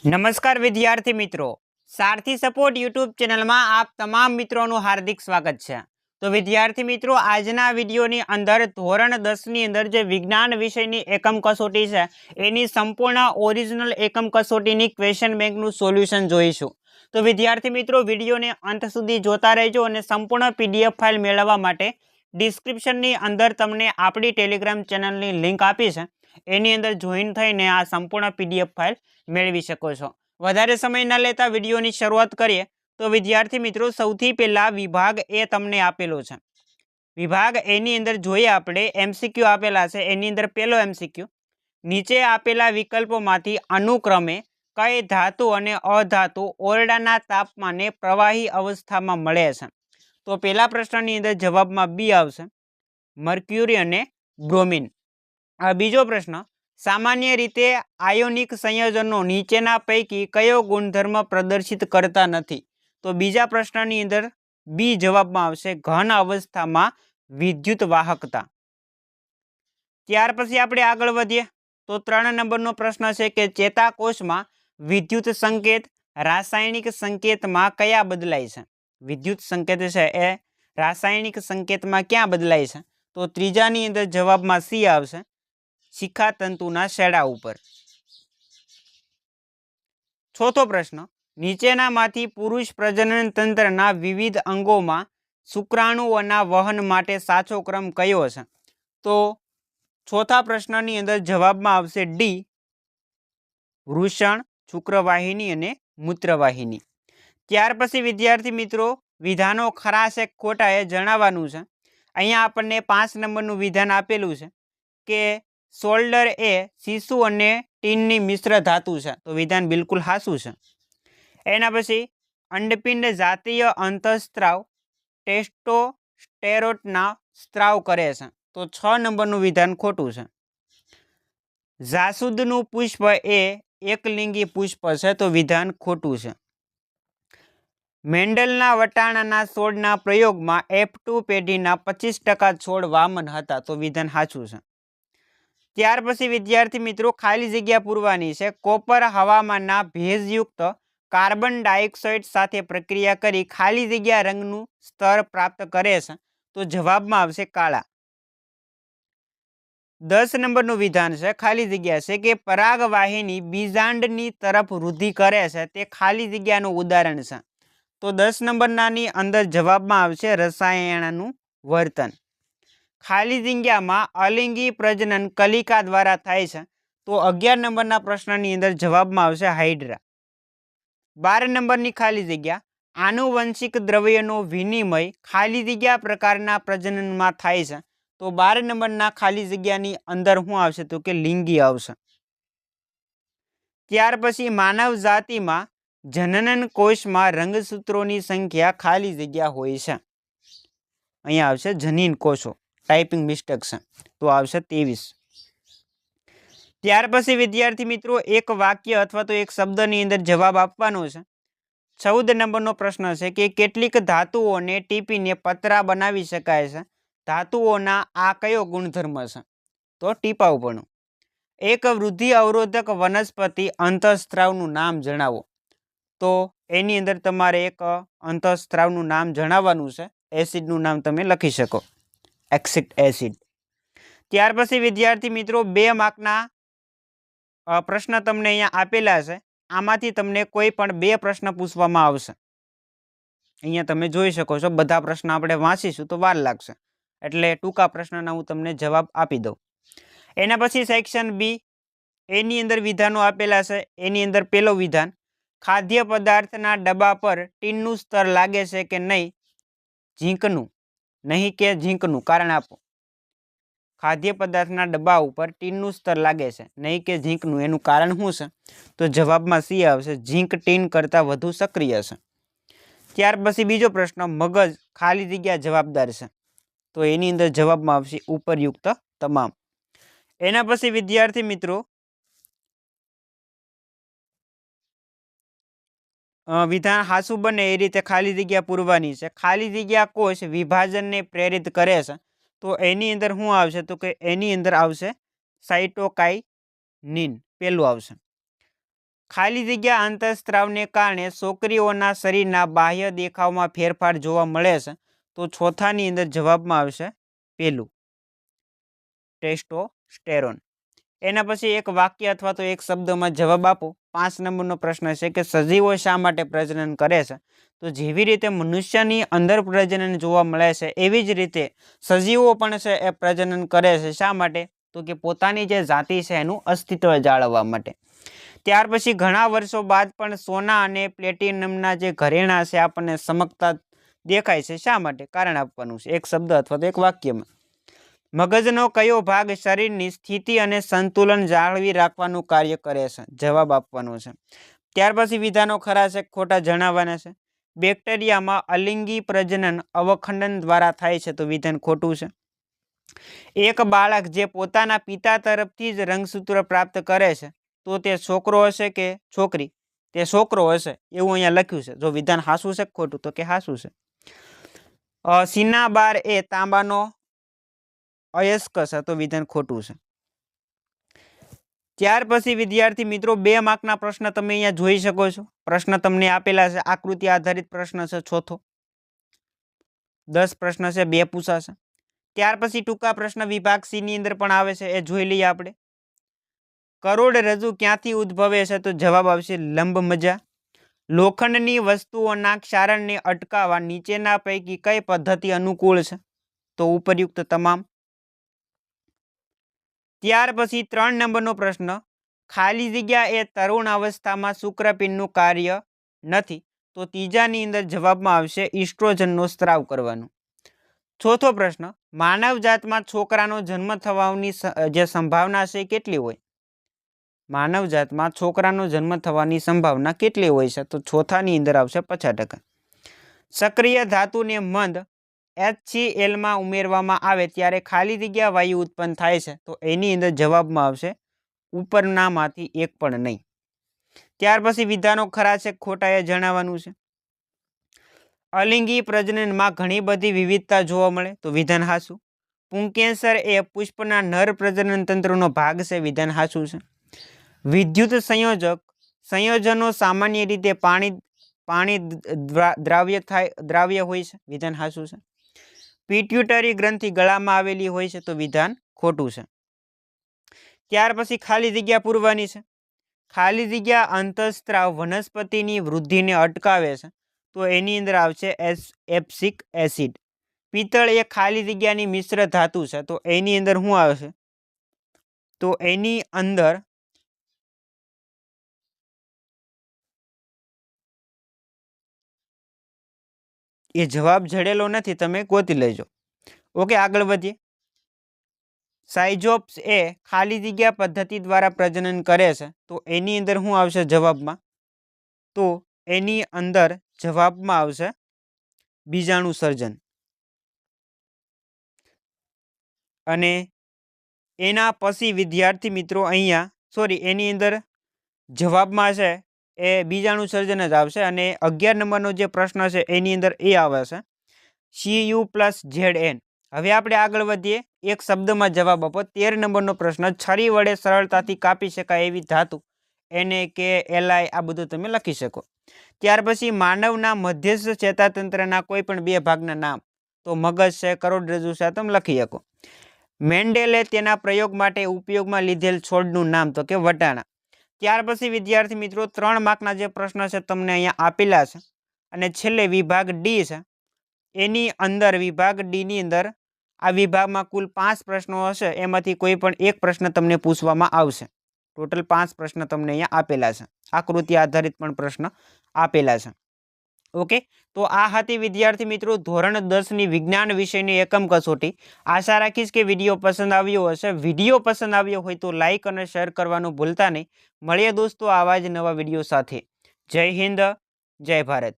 નમસ્કાર વિદ્યાર્થી મિત્રો, સારથી સપોર્ટ યુટ્યુબ ચેનલમાં આપ તમામ મિત્રોનું હાર્દિક સ્વાગત છે। તો વિદ્યાર્થી મિત્રો, આજના વિડીયોની અંદર ધોરણ 10ની અંદર જે વિજ્ઞાન વિષયની એકમ કસોટી છે એની સંપૂર્ણ ઓરિજિનલ એકમ કસોટીની ક્વેશ્ચન બેંકનું સોલ્યુશન જોઈશું। તો વિદ્યાર્થી મિત્રો, વિડીયોને અંત સુધી જોતા રહેજો અને સંપૂર્ણ પીડીએફ ફાઇલ મેળવવા માટે ડિસ્ક્રિપ્શનની અંદર તમને આપણી ટેલિગ્રામ ચેનલની લિંક આપી છે, એની અંદર જોઈન થઈને આ સંપૂર્ણ પીડીએફ ફાઇલ મેળવી શકો છો। વધારે સમય ન લેતા વિડીયોની શરૂઆત કરીએ તો વિદ્યાર્થી મિત્રો, સૌથી પહેલા વિભાગ એ તમને આપેલો છે। વિભાગ એની અંદર જોઈએ આપણે એમસીક્યુ આપેલા છે। એની અંદર પહેલો એમસીક્યુ, નીચે આપેલા વિકલ્પોમાંથી અનુક્રમે કઈ ધાતુ અને અધાતુ ઓરડાના તાપમાને પ્રવાહી અવસ્થામાં મળે છે? તો પહેલા પ્રશ્નની અંદર જવાબમાં બી આવશે, મર્ક્યુરી અને બ્રોમિન। બીજો પ્રશ્ન, સામાન્ય રીતે આયોનિક સંયોજનો નીચેના પૈકી કયો ગુણધર્મ પ્રદર્શિત કરતા નથી? તો બીજા પ્રશ્નની અંદર બી જવાબમાં આવશે, ઘન અવસ્થામાં વિદ્યુત વાહકતા। ત્યાર પછી આપણે આગળ વધીએ તો 3 નંબરનો પ્રશ્ન છે કે ચેતાકોષમાં વિદ્યુત સંકેત રાસાયણિક સંકેતમાં કયા બદલાય છે? વિદ્યુત સંકેત છે એ રાસાયણિક સંકેતમાં ક્યાં બદલાય છે? તો ત્રીજાની અંદર જવાબમાં સી આવશે, શિખા તંતુના છેડા ઉપર। ચોથો પ્રશ્ન, નીચેનામાંથી પુરુષ પ્રજનન તંત્રના વિવિધ અંગોમાં શુક્રાણુઓના વહન માટે સાચો ક્રમ કયો છે? તો ચોથા પ્રશ્નની અંદર જવાબમાં આવશે ડી, વૃષણ, શુક્રવાહિની અને મૂત્રવાહિની। ત્યાર પછી વિદ્યાર્થી મિત્રો, વિધાનો ખરા છે ખોટા એ જણાવવાનું છે। અહીંયા આપણને 5 નંબરનું વિધાન આપેલું છે કે સોલ્ડર એ શીશુ અને ટીનની મિશ્ર ધાતુ છે, તો વિધાન બિલકુલ સાચું છે। એના પછી અંડપિંડ જાતીય અંતઃસ્ત્રાવ ટેસ્ટોસ્ટેરોનના સ્ત્રાવ કરે છે, તો 6 નંબરનું વિધાન ખોટું છે। જાસૂદનું પુષ્પ એ એકલિંગી પુષ્પ છે, તો વિધાન ખોટું છે। મેન્ડલના વટાણાના છોડના પ્રયોગમાં F2 પેઢીના 25% છોડ વામન હતા, તો વિધાન સાચું છે। ત્યાર પછી વિદ્યાર્થી મિત્રો, ખાલી જગ્યા પૂરવાની છે। કોપર હવામાનના ભેજયુક્ત કાર્બન ડાયોક્સાઇડ સાથે પ્રક્રિયા કરી ખાલી જગ્યા રંગનું સ્તર પ્રાપ્ત કરે છે, તો જવાબમાં આવશે કાળા। 10 નંબરનું વિધાન છે, ખાલી જગ્યા છે કે પરાગવાહિની બીજાંડની તરફ વૃદ્ધિ કરે છે, તે ખાલી જગ્યાનું ઉદાહરણ છે, તો 10 નંબરની અંદર જવાબમાં આવશે રસાયણનું વર્તન। ખાલી જગ્યામાં અલિંગી પ્રજનન કલિકા દ્વારા થાય છે, તો 11 નંબરના પ્રશ્નની અંદર જવાબમાં આવશે હાઇડ્રા। 12 નંબરની ખાલી જગ્યા, આનુવંશિક દ્રવ્યનો વિનિમય ખાલી જગ્યા પ્રકારના પ્રજનનમાં થાય છે, તો 12 નંબરના ખાલી જગ્યાની અંદર શું આવશે? તો કે લિંગી આવશે। ત્યાર પછી માનવ જાતિમાં જનન કોષમાં રંગસૂત્રોની સંખ્યા ખાલી જગ્યા હોય છે, અહીંયા આવશે જનીન કોષો, ટાઈપિંગ મિસ્ટેક છે, તો આવશે 23। ત્યાર પછી વિદ્યાર્થી મિત્રો, એક વાક્ય અથવા તો એક શબ્દની અંદર જવાબ આપવાનો છે। 14 નંબરનો પ્રશ્ન છે કે કેટલીક ધાતુઓને ટીપીને પતરા બનાવી શકાય છે, ધાતુઓના આ કયો ગુણધર્મ છે? તો ટીપાઉપણું। એક વૃદ્ધિ અવરોધક વનસ્પતિ અંતઃસ્ત્રાવનું નામ જણાવો, તો એની અંદર તમારે એક અંતઃસ્ત્રાવનું નામ જણાવવાનું છે। એસિડનું નામ તમે લખી શકો, એક્સિક એસિડ। ત્યાર પછી વિદ્યાર્થી મિત્રો, 2 માર્કના પ્રશ્ન તમને અહીંયા આપેલા છે, આમાંથી તમને કોઈ પણ 2 પ્રશ્ન પૂછવામાં આવશે। અહીંયા તમે જોઈ શકો છો, બધા પ્રશ્ન આપણે વાંચીશું તો વાર લાગશે, એટલે ટૂંકા પ્રશ્નના હું તમને જવાબ આપી દઉં। એના પછી સેક્શન બી, એની અંદર વિધાનો આપેલા છે। એની અંદર પહેલો વિધાન, ખાદ્ય પદાર્થના ડબ્બા પર ટીનનું સ્તર લાગે છે કે નહીં? ઝીંકનું, નહીં કે ઝીંકનું, કારણ આપો। ખાદ્ય પદાર્થના ડબ્બા ઉપર ટીનનું સ્તર લાગે છે, નહીં કે ઝીંકનું, એનું કારણ શું છે? તો જવાબમાં સી આવશે, ઝીંક ટીન કરતાં વધુ સક્રિય છે। ત્યાર પછી બીજો પ્રશ્ન, મગજ ખાલી જગ્યા જવાબદાર છે, તો એની અંદર જવાબમાં આવશે ઉપરયુક્ત તમામ। એના પછી વિદ્યાર્થી મિત્રો, વિધાન હાસુ બને એ રીતે ખાલી જગ્યા પૂરવાની છે। ખાલી જગ્યા કોષ વિભાજનને પ્રેરિત કરે છે, તો એની અંદર શું આવશે? તો કે એની અંદર આવશે સાઇટોકાઇનિન, પેલું આવશે। ખાલી જગ્યા અંતઃસ્ત્રાવને કારણે છોકરીઓના શરીરના બાહ્ય દેખાવમાં ફેરફાર જોવા મળે છે, તો ચોથાની અંદર જવાબમાં આવશે પેલું ટેસ્ટોસ્ટેરોન. એના પછી એક વાક્ય અથવા તો એક શબ્દમાં જવાબ આપો. 5 નંબરનો પ્રશ્ન છે કે સજીવો શા માટે પ્રજનન કરે છે? તો જેવી રીતે મનુષ્યની અંદર પ્રજનન જોવા મળે છે એવી જ રીતે સજીવો પણ છે એ પ્રજનન કરે છે. શા માટે? તો કે પોતાની જે જાતિ છે એનું અસ્તિત્વ જાળવવા માટે. ત્યાર પછી ઘણા વર્ષો બાદ પણ સોના અને પ્લેટિનમના જે ઘરેણાં છે આપણને ચમકતા દેખાય છે. શા માટે? કારણ આપવાનું છે એક શબ્દ અથવા તો એક વાક્યમાં. મગજનો કયો ભાગ શરીરની સ્થિતિ અને સંતુલન જાળવી રાખવાનું કાર્ય કરે છે? જવાબ આપવાનો છે. ત્યાર પછી વિધાનો ખરા છે ખોટા જણાવવાના છે. બેક્ટેરિયામાં અલિંગી પ્રજનન અવખંડન દ્વારા થાય છે, તો વિધાન ખોટું છે. એક બાળક જે પોતાના પિતા તરફથી જ રંગસૂત્ર પ્રાપ્ત કરે છે, તો તે છોકરો હશે કે છોકરી? તે છોકરો હશે એવું અહીંયા લખ્યું છે. જો વિધાન હાસું છે ખોટું? તો કે હાસું છે. સિન્નાબાર એ તાંબાનો અયસ્ક છે, તો વિધાન ખોટું છે. ત્યાર પછી વિદ્યાર્થી મિત્રો 2 માર્કના પ્રશ્ન તમે અહીંયા જોઈ શકો છો. પ્રશ્ન તમને આપેલા છે, આકૃતિ આધારિત પ્રશ્ન છે ચોથો. 10 પ્રશ્ન છે, 2 પૂછાશે. ત્યાર પછી ટૂંકા પ્રશ્ન વિભાગ સી ની અંદર પણ આવે છે, એ જોઈ લઈએ આપણે. કરોડરજ્જુ ક્યાંથી ઉદ્ભવે છે? તો જવાબ આવશે લંબમજ્જા. લોખંડની વસ્તુઓના ક્ષારણને અટકાવવા નીચેના પૈકી કઈ પદ્ધતિ અનુકૂળ છે? તો ઉપરયુક્ત તમામ. ત્યાર પછી 3 નંબરનો પ્રશ્ન, ખાલી જગ્યા એ તરુણ અવસ્થામાં શુક્રપિંડનું કાર્ય નથી, તો ત્રીજાની અંદર જવાબમાં આવશે ઇસ્ટ્રોજનનો સ્ત્રાવ કરવાનું. ચોથો પ્રશ્ન, માનવ જાતમાં છોકરાનો જન્મ થવાની જે સંભાવના છે કેટલી હોય? માનવ જાતમાં છોકરાનો જન્મ થવાની સંભાવના કેટલી હોય છે? તો ચોથાની અંદર આવશે 50%. સક્રિય ધાતુને મંદ HCl ઉમેરવામાં આવે ત્યારે ખાલી જગ્યા વાયુ ઉત્પન્ન થાય છે, તો એની અંદર જવાબમાં આવશે ઉપરનામાંથી એક પણ નહીં. ત્યાર પછી વિધાનો ખરા છે ખોટા એ જણાવવાનું છે. અલિંગી પ્રજનનમાં ઘણી બધી વિવિધતા જોવા મળે, તો વિધાન હાસું. પુંકેસર એ પુષ્પના નર પ્રજનન તંત્રનો ભાગ છે, વિધાન હાસું છે. વિદ્યુત સંયોજનો સામાન્ય રીતે પાણી દ્રાવ્ય હોય છે, વિધાન હાસું છે. પિટ્યુટરી ગ્રંથિ ગળામાં આવેલી હોય છે, તો વિધાન ખોટું છે. ત્યાર પછી ખાલી જગ્યા પૂરવાની છે. ખાલી જગ્યા અંતઃસ્ત્રાવ વનસ્પતિની વૃદ્ધિને અટકાવે છે, તો એની અંદર આવશે એસ્કોર્બિક એસિડ. પિત્તળ એ ખાલી જગ્યાની મિશ્ર ધાતુ છે, તો એની અંદર શું આવશે? તો એની અંદર એ જવાબ જડેલો નથી, તમે ગોતી લેજો. ઓકે, આગળ વધીએ. સાયઝોપ્સ એ ખાલી જગ્યા પદ્ધતિ દ્વારા પ્રજનન કરે છે, તો એની અંદર શું આવશે જવાબમાં? તો એની અંદર જવાબમાં આવશે બીજાણુ સર્જન. અને એના પછી વિદ્યાર્થી મિત્રો અહીંયા એની અંદર જવાબમાં છે એ બીજાણુ સર્જન જ આવશે. અને 11 નંબરનો જે પ્રશ્ન છે એની અંદર એ આવે છે Cu+Zn. હવે આપણે આગળ વધીએ. એક શબ્દમાં જવાબ આપો. 13 નંબરનો પ્રશ્ન, છરી વડે સરળતાથી કાપી શકાય એવી ધાતુ Na, K, Li આ બધું તમે લખી શકો. ત્યાર પછી માનવના મધ્યસ્થ ચેતાતંત્રના કોઈ પણ 2 ભાગના નામ, તો મગજ છે, કરોડરજ્જુ છે, તમે લખી શકો. મેન્ડેલે તેના પ્રયોગ માટે ઉપયોગમાં લીધેલ છોડનું નામ, તો કે વટાણા. ત્યાર પછી વિદ્યાર્થી મિત્રો 3 માર્કના જે પ્રશ્ન છે તમને અહીંયા આપેલા છે. અને છેલ્લે વિભાગ ડી છે. એની અંદર વિભાગ ડી ની અંદર આ વિભાગમાં કુલ 5 પ્રશ્નો હશે, એમાંથી કોઈ પણ એક પ્રશ્ન તમને પૂછવામાં આવશે. ટોટલ 5 પ્રશ્ન તમને અહીંયા આપેલા છે. આકૃતિ આધારિત પણ પ્રશ્ન આપેલા છે. ઓકે, તો આ હતી વિદ્યાર્થી મિત્રો ધોરણ 10 ની વિજ્ઞાન વિષયની એકમ કસોટી. આશા રાખીશ કે વિડીયો પસંદ આવ્યો હશે. વિડીયો પસંદ આવ્યો હોય તો લાઇક અને શેર કરવાનું ભૂલતા નહીં. મળીએ દોસ્તો આવા જ નવા વિડીયો સાથે. જય હિન્દ, જય ભારત.